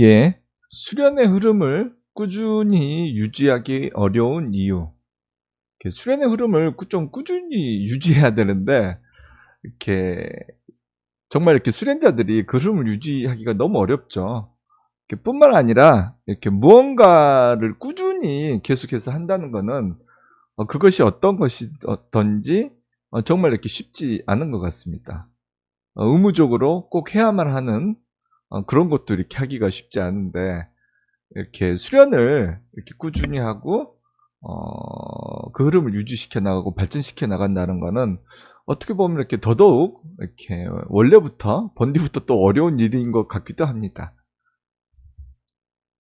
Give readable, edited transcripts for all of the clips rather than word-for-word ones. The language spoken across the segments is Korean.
예, 수련의 흐름을 꾸준히 유지하기 어려운 이유. 수련의 흐름을 좀 꾸준히 유지해야 되는데, 이렇게, 정말 이렇게 수련자들이 그 흐름을 유지하기가 너무 어렵죠. 뿐만 아니라, 이렇게 무언가를 꾸준히 계속해서 한다는 거는, 그것이 어떤 것이든지, 정말 이렇게 쉽지 않은 것 같습니다. 의무적으로 꼭 해야만 하는, 그런 것도 이렇게 하기가 쉽지 않은데, 이렇게 수련을 이렇게 꾸준히 하고 그 흐름을 유지시켜 나가고 발전시켜 나간다는 거는 어떻게 보면 이렇게 더더욱 이렇게 원래부터 본디부터 또 어려운 일인 것 같기도 합니다.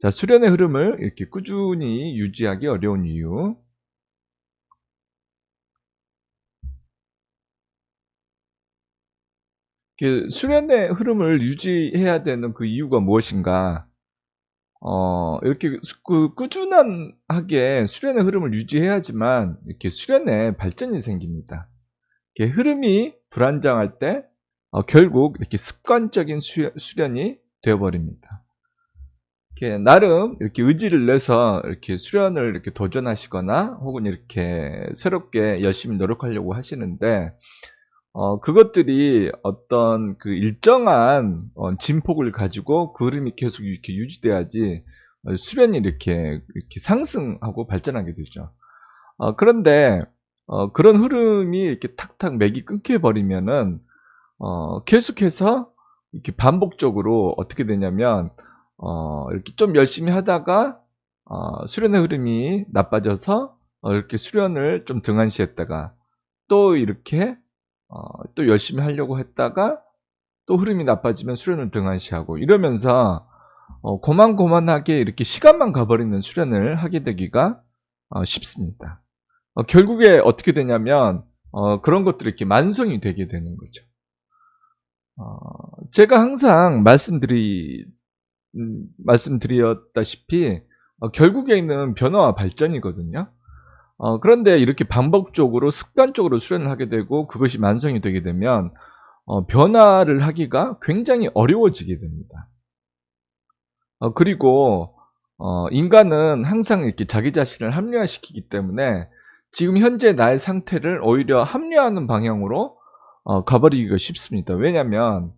자, 수련의 흐름을 이렇게 꾸준히 유지하기 어려운 이유. 수련의 흐름을 유지해야 되는 그 이유가 무엇인가? 이렇게 꾸준하게 수련의 흐름을 유지해야지만 이렇게 수련에 발전이 생깁니다. 이렇게 흐름이 불안정할 때 결국 이렇게 습관적인 수련이 되어버립니다. 이렇게 나름 이렇게 의지를 내서 이렇게 수련을 이렇게 도전하시거나 혹은 이렇게 새롭게 열심히 노력하려고 하시는데 그것들이 어떤 그 일정한 진폭을 가지고 그 흐름이 계속 이렇게 유지돼야지 수련이 이렇게 상승하고 발전하게 되죠. 그런데 그런 흐름이 이렇게 탁탁 맥이 끊겨버리면은 계속해서 이렇게 반복적으로 어떻게 되냐면 이렇게 좀 열심히 하다가 수련의 흐름이 나빠져서 이렇게 수련을 좀 등한시했다가 또 이렇게 또 열심히 하려고 했다가 또 흐름이 나빠지면 수련을 등한시하고 이러면서 고만고만하게 이렇게 시간만 가버리는 수련을 하게 되기가 쉽습니다. 결국에 어떻게 되냐면 그런 것들이 이렇게 만성이 되게 되는 거죠. 제가 항상 말씀드렸다시피 결국에는 변화와 발전이거든요. 그런데 이렇게 반복적으로 습관적으로 수련을 하게 되고 그것이 만성이 되게 되면 변화를 하기가 굉장히 어려워지게 됩니다. 그리고 인간은 항상 이렇게 자기 자신을 합리화시키기 때문에 지금 현재 나의 상태를 오히려 합리화하는 방향으로 가버리기가 쉽습니다. 왜냐하면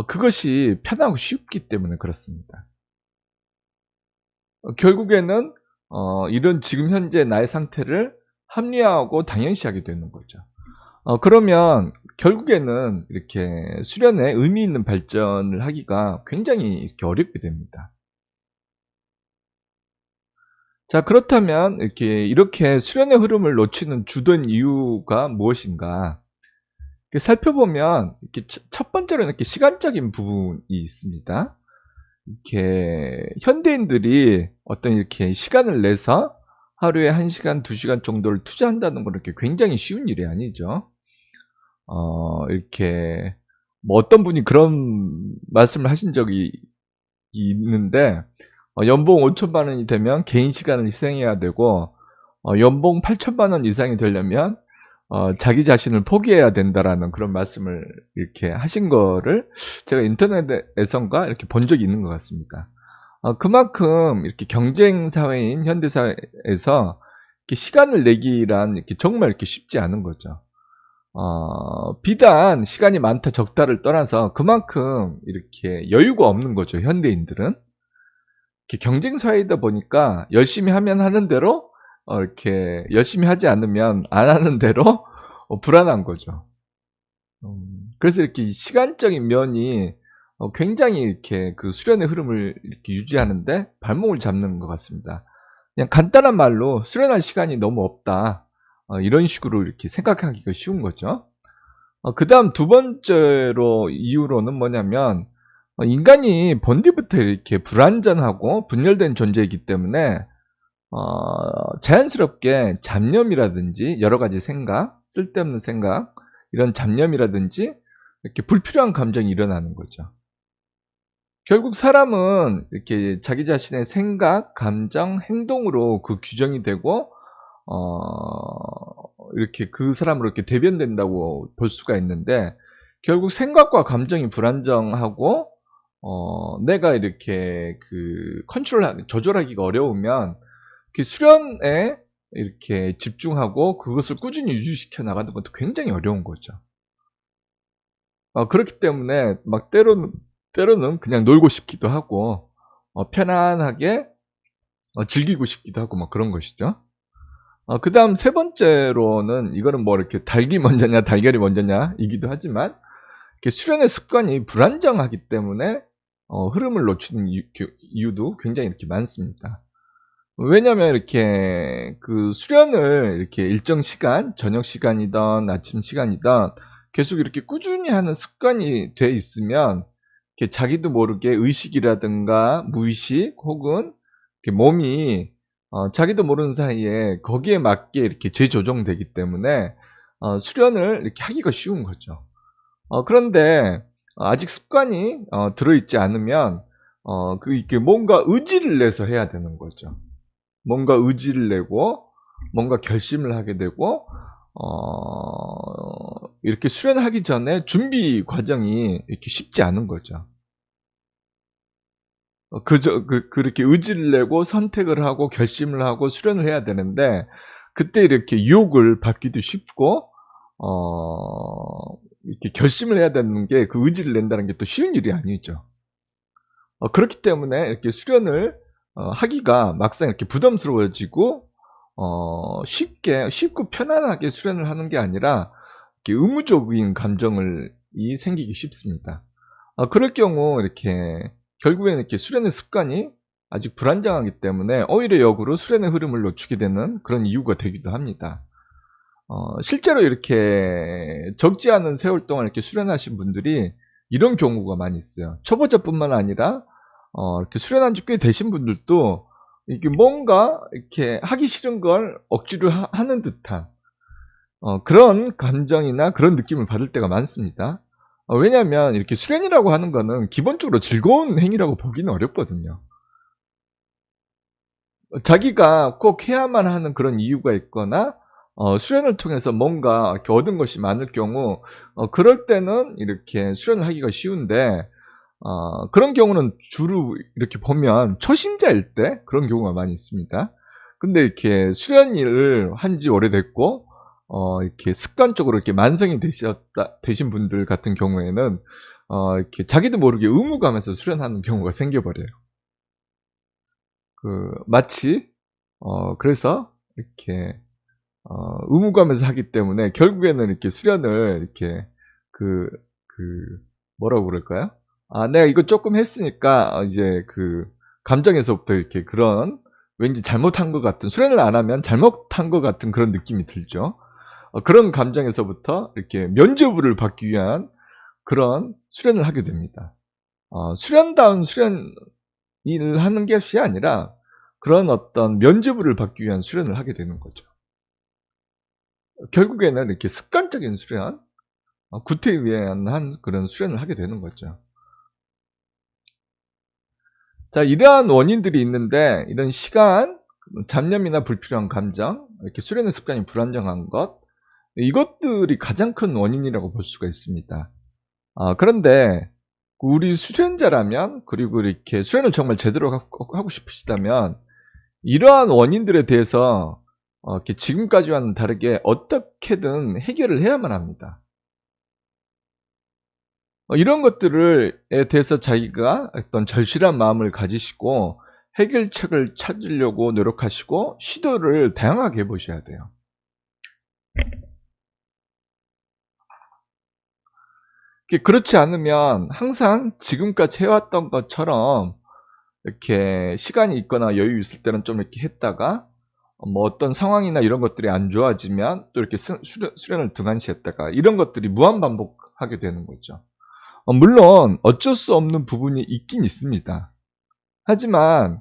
그것이 편하고 쉽기 때문에 그렇습니다. 결국에는 이런 지금 현재 나의 상태를 합리화하고 당연시하게 되는 거죠. 그러면 결국에는 이렇게 수련에 의미 있는 발전을 하기가 굉장히 이렇게 어렵게 됩니다. 자, 그렇다면 이렇게 수련의 흐름을 놓치는 주된 이유가 무엇인가? 살펴보면 이렇게 첫 번째로는 이렇게 시간적인 부분이 있습니다. 이렇게 현대인들이 어떤 이렇게 시간을 내서 하루에 1시간, 2시간 정도를 투자한다는 건 이렇게 굉장히 쉬운 일이 아니죠. 이렇게 뭐 어떤 분이 그런 말씀을 하신 적이 있는데 연봉 5천만 원이 되면 개인 시간을 희생해야 되고 연봉 8천만 원 이상이 되려면 자기 자신을 포기해야 된다라는 그런 말씀을 이렇게 하신 거를 제가 인터넷에선가 이렇게 본 적이 있는 것 같습니다. 그만큼 이렇게 경쟁 사회인 현대 사회에서 이렇게 시간을 내기란 이렇게 정말 이렇게 쉽지 않은 거죠. 비단 시간이 많다 적다를 떠나서 그만큼 이렇게 여유가 없는 거죠. 현대인들은. 경쟁 사회이다 보니까 열심히 하면 하는 대로 이렇게 열심히 하지 않으면 안 하는 대로 불안한 거죠. 그래서 이렇게 시간적인 면이 굉장히 이렇게 그 수련의 흐름을 이렇게 유지하는데 발목을 잡는 것 같습니다. 그냥 간단한 말로 수련할 시간이 너무 없다. 이런 식으로 이렇게 생각하기가 쉬운 거죠. 그 다음 두 번째로 이유로는 뭐냐면 인간이 본디부터 이렇게 불완전하고 분열된 존재이기 때문에 자연스럽게 잡념이라든지 여러 가지 생각, 쓸데없는 생각, 이런 잡념이라든지 이렇게 불필요한 감정이 일어나는 거죠. 결국 사람은 이렇게 자기 자신의 생각, 감정, 행동으로 그 규정이 되고 이렇게 그 사람으로 이렇게 대변된다고 볼 수가 있는데 결국 생각과 감정이 불안정하고 내가 이렇게 조절하기가 어려우면 수련에 이렇게 집중하고 그것을 꾸준히 유지시켜 나가는 것도 굉장히 어려운 거죠. 그렇기 때문에 막 때로는 그냥 놀고 싶기도 하고, 편안하게 즐기고 싶기도 하고 막 그런 것이죠. 그 다음 세 번째로는 이거는 뭐 이렇게 닭이 먼저냐 달걀이 먼저냐 이기도 하지만, 이렇게 수련의 습관이 불안정하기 때문에 흐름을 놓치는 이유도 굉장히 이렇게 많습니다. 왜냐면 이렇게 그 수련을 이렇게 일정 시간, 저녁 시간이든 아침 시간이든 계속 이렇게 꾸준히 하는 습관이 돼 있으면 이렇게 자기도 모르게 의식이라든가 무의식 혹은 이렇게 몸이 자기도 모르는 사이에 거기에 맞게 이렇게 재조정되기 때문에 수련을 이렇게 하기가 쉬운 거죠. 그런데 아직 습관이 들어있지 않으면 이렇게 뭔가 의지를 내서 해야 되는 거죠. 뭔가 의지를 내고 뭔가 결심을 하게 되고 이렇게 수련하기 전에 준비 과정이 이렇게 쉽지 않은 거죠. 그렇게 의지를 내고 선택을 하고 결심을 하고 수련을 해야 되는데, 그때 이렇게 유혹을 받기도 쉽고, 이렇게 결심을 해야 되는 게 그 의지를 낸다는 게 또 쉬운 일이 아니죠. 그렇기 때문에 이렇게 수련을 하기가 막상 이렇게 부담스러워지고, 쉽고 편안하게 수련을 하는 게 아니라, 이렇게 의무적인 감정이 생기기 쉽습니다. 그럴 경우 이렇게 결국에는 이렇게 수련의 습관이 아직 불안정하기 때문에 오히려 역으로 수련의 흐름을 놓치게 되는 그런 이유가 되기도 합니다. 실제로 이렇게 적지 않은 세월 동안 이렇게 수련하신 분들이 이런 경우가 많이 있어요. 초보자뿐만 아니라 이렇게 수련한 지 꽤 되신 분들도 이게 뭔가 이렇게 하기 싫은 걸 억지로 하는 듯한 그런 감정이나 그런 느낌을 받을 때가 많습니다. 왜냐하면 이렇게 수련이라고 하는 거는 기본적으로 즐거운 행위라고 보기는 어렵거든요. 자기가 꼭 해야만 하는 그런 이유가 있거나 수련을 통해서 뭔가 이렇게 얻은 것이 많을 경우 그럴 때는 이렇게 수련을 하기가 쉬운데, 그런 경우는 주로 이렇게 보면 초심자일 때 그런 경우가 많이 있습니다. 근데 이렇게 수련을 한 지 오래됐고 이렇게 습관적으로 이렇게 만성이 되신 분들 같은 경우에는 이렇게 자기도 모르게 의무감에서 수련하는 경우가 생겨버려요. 마치 그래서 이렇게 의무감에서 하기 때문에 결국에는 이렇게 수련을 이렇게 그, 뭐라고 그럴까요? 내가 이거 조금 했으니까 이제 감정에서부터 이렇게 그런 왠지 잘못한 것 같은, 수련을 안 하면 잘못한 것 같은 그런 느낌이 들죠. 그런 감정에서부터 이렇게 면죄부를 받기 위한 그런 수련을 하게 됩니다. 수련다운 수련을 하는 것이 아니라 그런 어떤 면죄부를 받기 위한 수련을 하게 되는 거죠. 결국에는 이렇게 습관적인 수련, 구태에 위한 그런 수련을 하게 되는 거죠. 자, 이러한 원인들이 있는데, 이런 시간, 잡념이나 불필요한 감정, 이렇게 수련의 습관이 불안정한 것, 이것들이 가장 큰 원인이라고 볼 수가 있습니다. 그런데 우리 수련자라면, 그리고 이렇게 수련을 정말 제대로 하고 싶으시다면 이러한 원인들에 대해서 이렇게 지금까지와는 다르게 어떻게든 해결을 해야만 합니다. 이런 것들에 대해서 자기가 어떤 절실한 마음을 가지시고 해결책을 찾으려고 노력하시고 시도를 다양하게 해보셔야 돼요. 그렇지 않으면 항상 지금까지 해왔던 것처럼 이렇게 시간이 있거나 여유 있을 때는 좀 이렇게 했다가 뭐 어떤 상황이나 이런 것들이 안 좋아지면 또 이렇게 수련을 등한시했다가 이런 것들이 무한반복하게 되는 거죠. 물론 어쩔 수 없는 부분이 있긴 있습니다. 하지만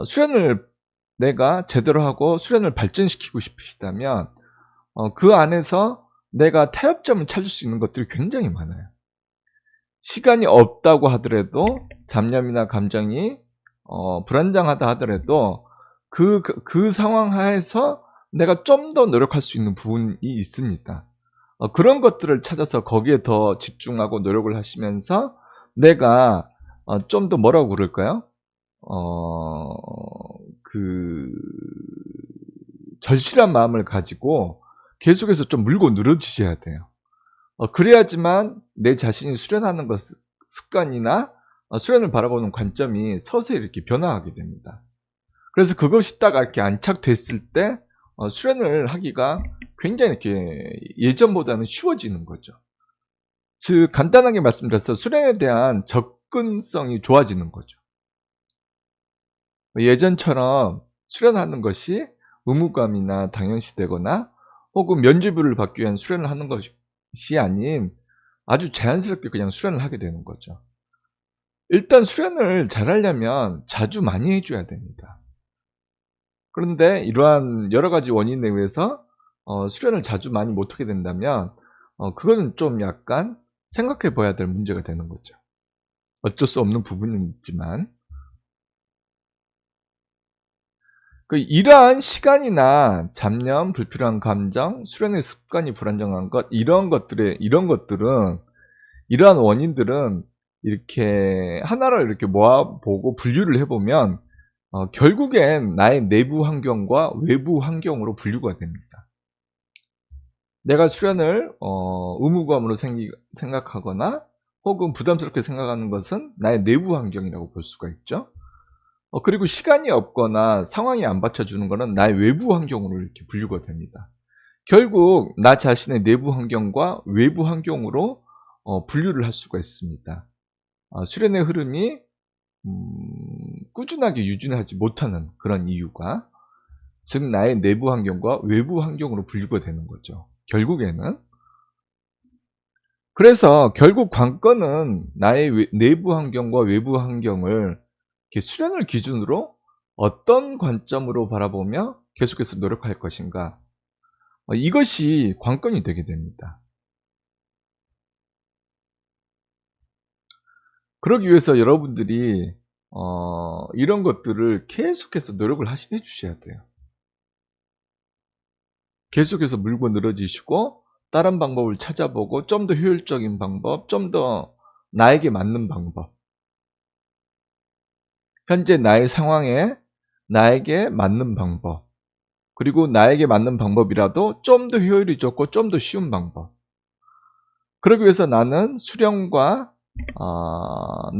수련을 내가 제대로 하고 수련을 발전시키고 싶으시다면 그 안에서 내가 타협점을 찾을 수 있는 것들이 굉장히 많아요. 시간이 없다고 하더라도 잡념이나 감정이 불안정하다 하더라도 그 상황 하에서 내가 좀 더 노력할 수 있는 부분이 있습니다. 그런 것들을 찾아서 거기에 더 집중하고 노력을 하시면서 내가 좀 더 뭐라고 그럴까요? 어, 그 절실한 마음을 가지고 계속해서 좀 물고 늘어지셔야 돼요. 그래야지만 내 자신이 수련하는 것 습관이나 수련을 바라보는 관점이 서서히 이렇게 변화하게 됩니다. 그래서 그것이 딱 이렇게 안착됐을 때 수련을 하기가 굉장히 이렇게 예전보다는 쉬워지는 거죠. 즉 간단하게 말씀드려서 수련에 대한 접근성이 좋아지는 거죠. 예전처럼 수련하는 것이 의무감이나 당연시되거나 혹은 면죄부를 받기 위한 수련을 하는 것이 아닌 아주 자연스럽게 그냥 수련을 하게 되는 거죠. 일단 수련을 잘하려면 자주 많이 해줘야 됩니다. 그런데 이러한 여러 가지 원인에 의해서 수련을 자주 많이 못하게 된다면 그거는 좀 약간 생각해 봐야 될 문제가 되는 거죠. 어쩔 수 없는 부분은 있지만 이러한 시간이나 잡념, 불필요한 감정, 수련의 습관이 불안정한 것 이런 것들은 이러한 원인들은 이렇게 하나를 이렇게 모아보고 분류를 해보면 결국엔 나의 내부 환경과 외부 환경으로 분류가 됩니다. 내가 수련을 의무감으로 생각하거나 혹은 부담스럽게 생각하는 것은 나의 내부 환경이라고 볼 수가 있죠. 그리고 시간이 없거나 상황이 안 받쳐주는 것은 나의 외부 환경으로 이렇게 분류가 됩니다. 결국 나 자신의 내부 환경과 외부 환경으로 분류를 할 수가 있습니다. 수련의 흐름이 꾸준하게 유지하지 못하는 그런 이유가 즉 나의 내부 환경과 외부 환경으로 분류가 되는 거죠. 결국에는 그래서 결국 관건은 나의 내부 환경과 외부 환경을 이렇게 수련을 기준으로 어떤 관점으로 바라보며 계속해서 노력할 것인가 이것이 관건이 되게 됩니다. 그러기 위해서 여러분들이 이런 것들을 계속해서 노력을 해 주셔야 돼요. 계속해서 물고 늘어지시고 다른 방법을 찾아보고 좀 더 효율적인 방법, 좀 더 나에게 맞는 방법 현재 나의 상황에 나에게 맞는 방법 그리고 나에게 맞는 방법이라도 좀 더 효율이 좋고 좀 더 쉬운 방법 그러기 위해서 나는 수련과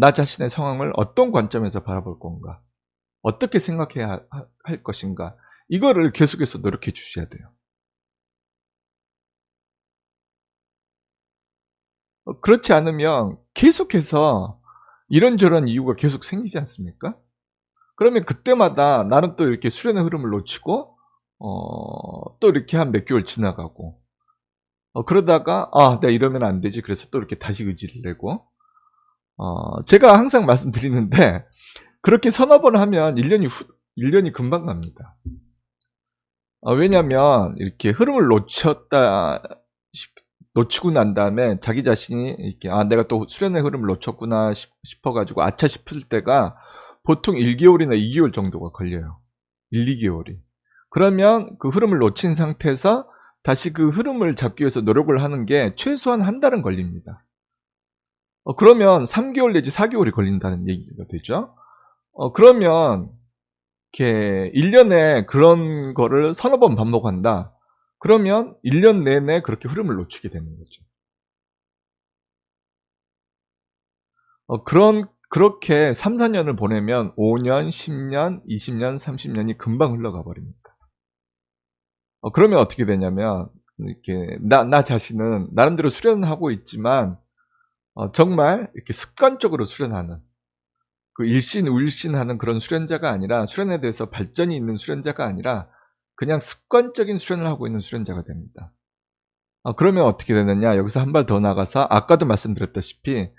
나 자신의 상황을 어떤 관점에서 바라볼 건가 어떻게 생각해야 할 것인가 이거를 계속해서 노력해 주셔야 돼요. 그렇지 않으면 계속해서 이런저런 이유가 계속 생기지 않습니까? 그러면 그때마다 나는 또 이렇게 수련의 흐름을 놓치고 또 이렇게 한 몇 개월 지나가고 그러다가 내가 이러면 안 되지 그래서 또 이렇게 다시 의지를 내고 제가 항상 말씀드리는데 그렇게 서너 번 하면 1년이 금방 갑니다. 왜냐면 이렇게 흐름을 놓치고 난 다음에 자기 자신이 이렇게 내가 또 수련의 흐름을 놓쳤구나 싶어가지고 아차 싶을 때가 보통 1개월이나 2개월 정도가 걸려요. 1, 2개월이. 그러면 그 흐름을 놓친 상태에서 다시 그 흐름을 잡기 위해서 노력을 하는 게 최소한 한 달은 걸립니다. 그러면 3개월 내지 4개월이 걸린다는 얘기가 되죠. 그러면 이렇게 1년에 그런 거를 서너 번 반복한다. 그러면 1년 내내 그렇게 흐름을 놓치게 되는 거죠. 그렇게 3, 4년을 보내면 5년, 10년, 20년, 30년이 금방 흘러가 버립니다. 그러면 어떻게 되냐면, 이렇게, 나 자신은 나름대로 수련을 하고 있지만, 정말 이렇게 습관적으로 수련하는, 그 일신우일신하는 그런 수련자가 아니라, 수련에 대해서 발전이 있는 수련자가 아니라, 그냥 습관적인 수련을 하고 있는 수련자가 됩니다. 그러면 어떻게 되느냐? 여기서 한 발 더 나가서, 아까도 말씀드렸다시피,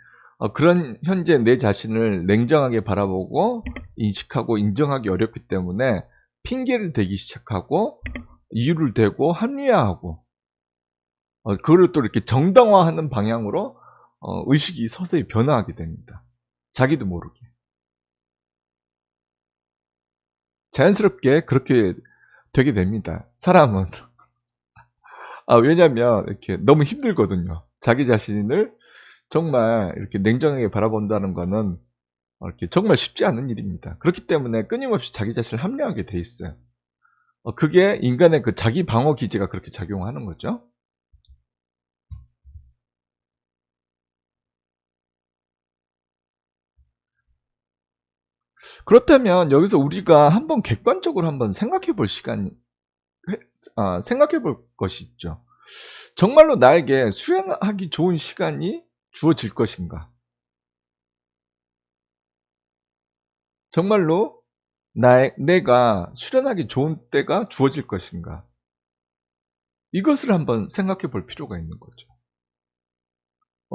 그런 현재 내 자신을 냉정하게 바라보고 인식하고 인정하기 어렵기 때문에 핑계를 대기 시작하고 이유를 대고 합리화하고 그거를 또 이렇게 정당화하는 방향으로 의식이 서서히 변화하게 됩니다. 자기도 모르게. 자연스럽게 그렇게 되게 됩니다. 사람은. 왜냐면 이렇게 너무 힘들거든요. 자기 자신을 정말 이렇게 냉정하게 바라본다는 거는 이렇게 정말 쉽지 않은 일입니다. 그렇기 때문에 끊임없이 자기 자신을 합리화하게 돼 있어요. 그게 인간의 그 자기 방어 기제가 그렇게 작용하는 거죠. 그렇다면 여기서 우리가 한번 객관적으로 한번 생각해 볼 생각해 볼 것이 있죠. 정말로 나에게 수련하기 좋은 시간이 주어질 것인가? 정말로 내가 수련하기 좋은 때가 주어질 것인가? 이것을 한번 생각해 볼 필요가 있는 거죠.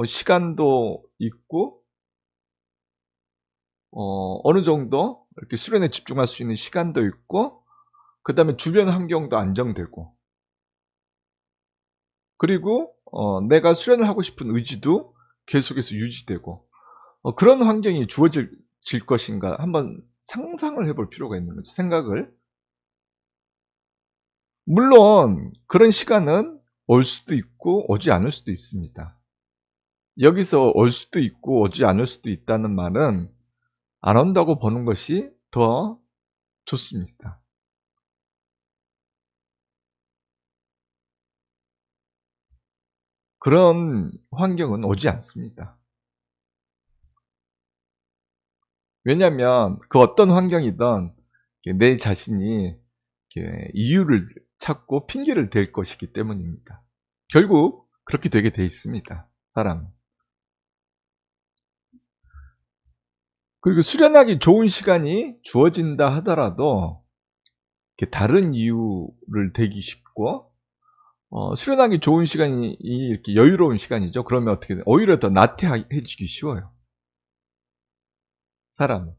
시간도 있고, 어느 정도 이렇게 수련에 집중할 수 있는 시간도 있고, 그 다음에 주변 환경도 안정되고, 그리고 내가 수련을 하고 싶은 의지도 계속해서 유지되고, 그런 환경이 주어질 것인가 한번 상상을 해볼 필요가 있는 거죠. 생각을. 물론 그런 시간은 올 수도 있고 오지 않을 수도 있습니다. 여기서 올 수도 있고 오지 않을 수도 있다는 말은 안 온다고 보는 것이 더 좋습니다. 그런 환경은 오지 않습니다. 왜냐하면 그 어떤 환경이든 내 자신이 이유를 찾고 핑계를 댈 것이기 때문입니다. 결국 그렇게 되게 돼 있습니다. 사람은. 그리고 수련하기 좋은 시간이 주어진다 하더라도 다른 이유를 대기 쉽고 수련하기 좋은 시간이 이렇게 여유로운 시간이죠. 그러면 어떻게 돼요? 오히려 더 나태해지기 쉬워요. 사람은.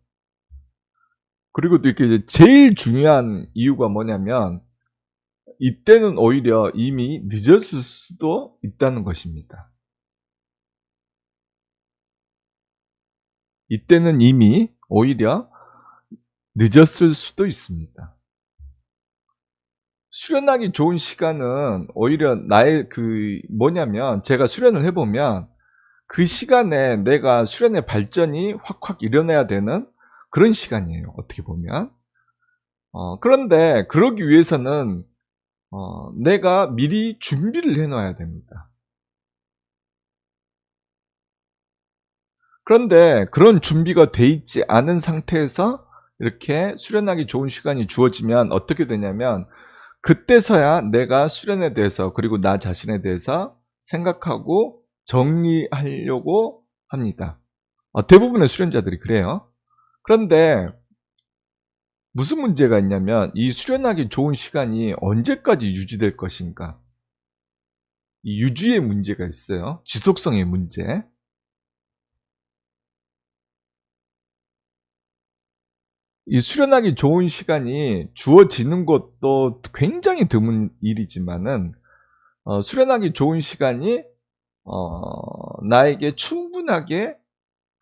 그리고 또 이렇게 제일 중요한 이유가 뭐냐면 이때는 오히려 이미 늦었을 수도 있다는 것입니다. 이때는 이미 오히려 늦었을 수도 있습니다. 수련하기 좋은 시간은 오히려 나의 뭐냐면 제가 수련을 해보면 그 시간에 내가 수련의 발전이 확확 일어나야 되는 그런 시간이에요. 어떻게 보면. 그런데 그러기 위해서는 내가 미리 준비를 해놔야 됩니다. 그런데 그런 준비가 돼 있지 않은 상태에서 이렇게 수련하기 좋은 시간이 주어지면 어떻게 되냐면 그때서야 내가 수련에 대해서 그리고 나 자신에 대해서 생각하고 정리하려고 합니다. 대부분의 수련자들이 그래요. 그런데 무슨 문제가 있냐면 이 수련하기 좋은 시간이 언제까지 유지될 것인가? 이 유지의 문제가 있어요. 지속성의 문제. 이 수련하기 좋은 시간이 주어지는 것도 굉장히 드문 일이지만은 수련하기 좋은 시간이 나에게 충분하게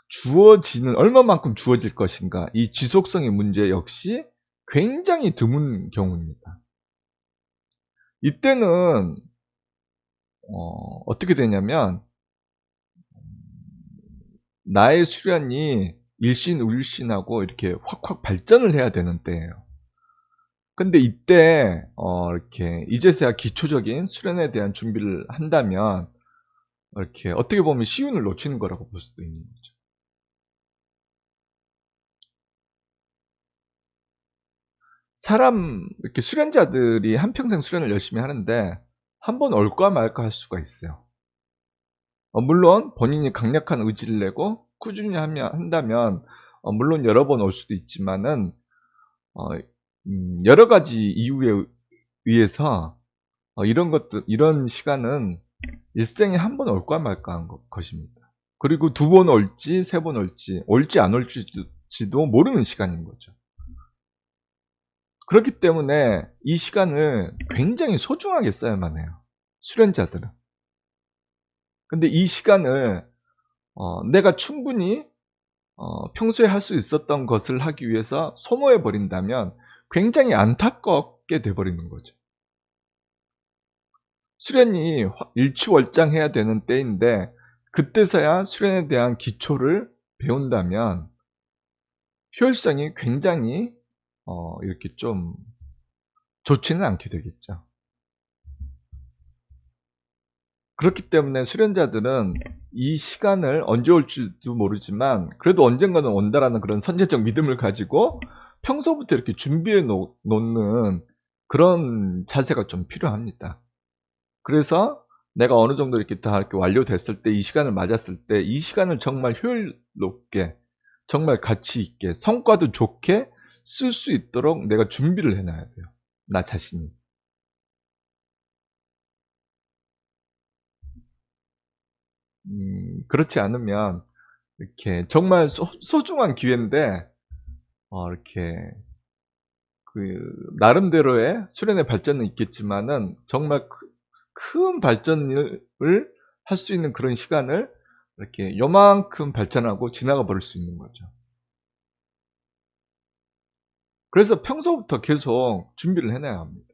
주어지는 얼마만큼 주어질 것인가 이 지속성의 문제 역시 굉장히 드문 경우입니다. 이때는 어떻게 되냐면 나의 수련이 일신울신하고 이렇게 확확 발전을 해야 되는 때예요. 근데 이때 이렇게 이제서야 기초적인 수련에 대한 준비를 한다면 이렇게 어떻게 보면 시운을 놓치는 거라고 볼 수도 있는 거죠. 이렇게 수련자들이 한평생 수련을 열심히 하는데 한 번 올까 말까 할 수가 있어요. 물론 본인이 강력한 의지를 내고 꾸준히 한다면 물론 여러 번 올 수도 있지만은 여러 가지 이유에 의해서 이런 시간은 일생에 한 번 올까 말까 한 것입니다. 그리고 두 번 올지, 세 번 올지 안 올지도 모르는 시간인 거죠. 그렇기 때문에 이 시간을 굉장히 소중하게 써야만 해요. 수련자들은. 근데 이 시간을 내가 충분히 평소에 할 수 있었던 것을 하기 위해서 소모해 버린다면 굉장히 안타깝게 돼버리는 거죠. 수련이 일취월장해야 되는 때인데 그때서야 수련에 대한 기초를 배운다면 효율성이 굉장히 이렇게 좀 좋지는 않게 되겠죠. 그렇기 때문에 수련자들은 이 시간을 언제 올지도 모르지만 그래도 언젠가는 온다라는 그런 선제적 믿음을 가지고 평소부터 이렇게 준비해 놓는 그런 자세가 좀 필요합니다. 그래서 내가 어느 정도 이렇게 다 이렇게 완료됐을 때, 이 시간을 맞았을 때, 이 시간을 정말 효율롭게, 정말 가치 있게, 성과도 좋게 쓸 수 있도록 내가 준비를 해놔야 돼요. 나 자신이. 그렇지 않으면 이렇게 정말 소중한 기회인데 이렇게 그 나름대로의 수련의 발전은 있겠지만은 정말 큰 발전을 할 수 있는 그런 시간을 이렇게 요만큼 발전하고 지나가 버릴 수 있는 거죠. 그래서 평소부터 계속 준비를 해놔야 합니다.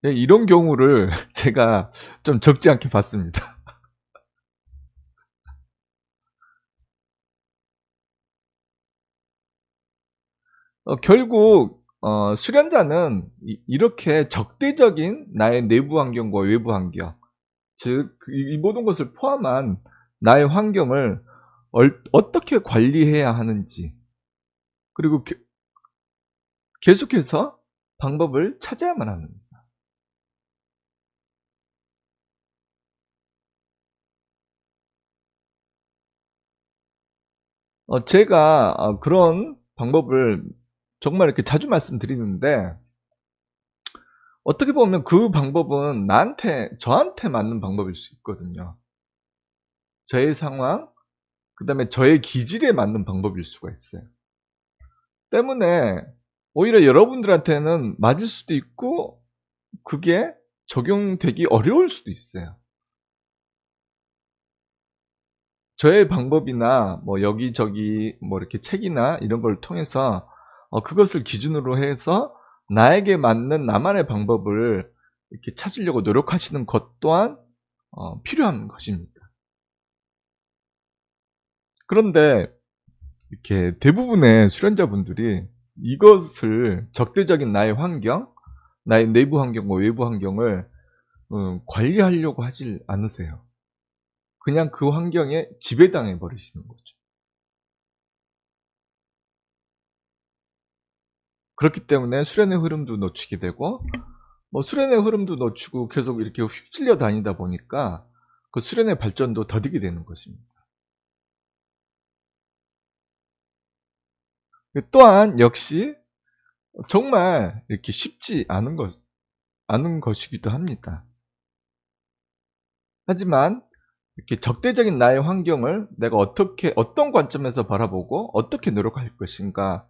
네, 이런 경우를 제가 좀 적지 않게 봤습니다. 결국 수련자는 이렇게 적대적인 나의 내부 환경과 외부 환경, 즉 이 모든 것을 포함한 나의 환경을 어떻게 관리해야 하는지, 그리고 계속해서 방법을 찾아야만 합니다. 제가 그런 방법을 정말 이렇게 자주 말씀드리는데, 어떻게 보면 그 방법은 저한테 맞는 방법일 수 있거든요. 저의 상황, 그 다음에 저의 기질에 맞는 방법일 수가 있어요. 때문에 오히려 여러분들한테는 맞을 수도 있고, 그게 적용되기 어려울 수도 있어요. 저의 방법이나 뭐 여기저기 뭐 이렇게 책이나 이런 걸 통해서 그것을 기준으로 해서 나에게 맞는 나만의 방법을 이렇게 찾으려고 노력하시는 것 또한 필요한 것입니다. 그런데 이렇게 대부분의 수련자분들이 이것을 적대적인 나의 환경, 나의 내부 환경과 외부 환경을 관리하려고 하질 않으세요. 그냥 그 환경에 지배당해 버리시는 거죠. 그렇기 때문에 수련의 흐름도 놓치게 되고, 뭐 수련의 흐름도 놓치고 계속 이렇게 휩쓸려 다니다 보니까 그 수련의 발전도 더디게 되는 것입니다. 또한 역시 정말 이렇게 쉽지 않은 것이기도 합니다. 하지만 이렇게 적대적인 나의 환경을 내가 어떤 관점에서 바라보고 어떻게 노력할 것인가,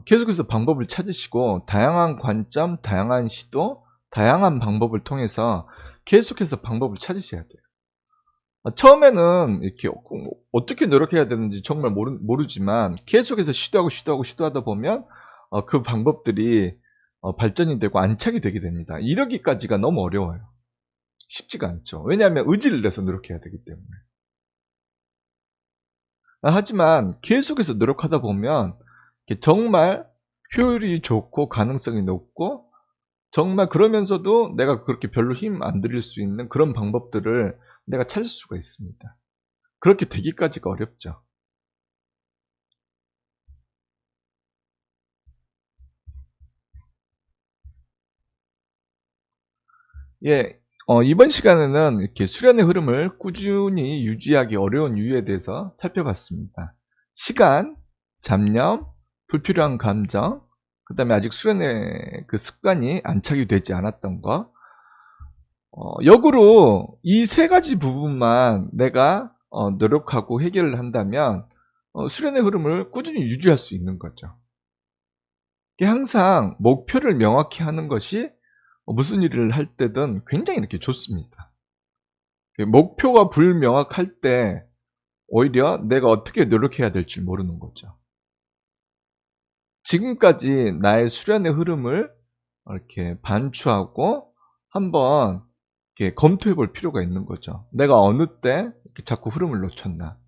계속해서 방법을 찾으시고 다양한 관점, 다양한 시도, 다양한 방법을 통해서 계속해서 방법을 찾으셔야 돼요. 처음에는 이렇게 어떻게 노력해야 되는지 정말 모르지만 계속해서 시도하다 보면 그 방법들이 발전이 되고 안착이 되게 됩니다. 이러기까지가 너무 어려워요. 쉽지가 않죠. 왜냐하면 의지를 내서 노력해야 되기 때문에. 하지만 계속해서 노력하다 보면 정말 효율이 좋고 가능성이 높고, 정말 그러면서도 내가 그렇게 별로 힘 안 들일 수 있는 그런 방법들을 내가 찾을 수가 있습니다. 그렇게 되기까지가 어렵죠. 예, 이번 시간에는 이렇게 수련의 흐름을 꾸준히 유지하기 어려운 이유에 대해서 살펴봤습니다. 시간, 잡념, 불필요한 감정, 그 다음에 아직 수련의 그 습관이 안착이 되지 않았던 거, 역으로 이 세 가지 부분만 내가 노력하고 해결을 한다면 수련의 흐름을 꾸준히 유지할 수 있는 거죠. 항상 목표를 명확히 하는 것이 무슨 일을 할 때든 굉장히 이렇게 좋습니다. 목표가 불명확할 때 오히려 내가 어떻게 노력해야 될지 모르는 거죠. 지금까지 나의 수련의 흐름을 이렇게 반추하고 한번 이렇게 검토해 볼 필요가 있는 거죠. 내가 어느 때 이렇게 자꾸 흐름을 놓쳤나.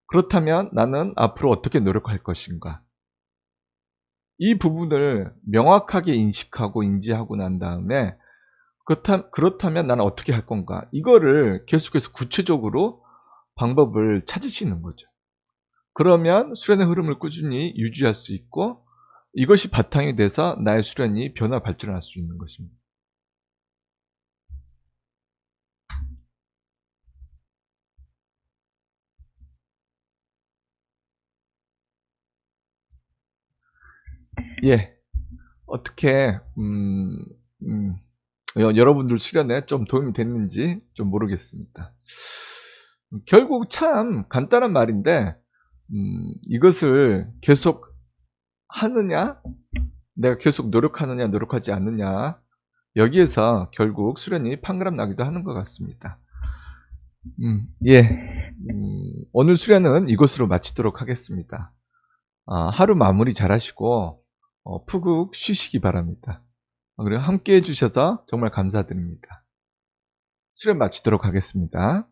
그렇다면 나는 앞으로 어떻게 노력할 것인가. 이 부분을 명확하게 인식하고 인지하고 난 다음에 그렇다면 나는 어떻게 할 건가. 이거를 계속해서 구체적으로 방법을 찾으시는 거죠. 그러면 수련의 흐름을 꾸준히 유지할 수 있고 이것이 바탕이 돼서 나의 수련이 변화 발전할 수 있는 것입니다. 예, 어떻게 여러분들 수련에 좀 도움이 됐는지 좀 모르겠습니다. 결국 참 간단한 말인데 이것을 계속 하느냐, 내가 계속 노력하느냐, 노력하지 않느냐, 여기에서 결국 수련이 판가름 나기도 하는 것 같습니다. 예, 오늘 수련은 이것으로 마치도록 하겠습니다. 하루 마무리 잘 하시고 푹 쉬시기 바랍니다. 그리고 함께 해주셔서 정말 감사드립니다. 수련 마치도록 하겠습니다.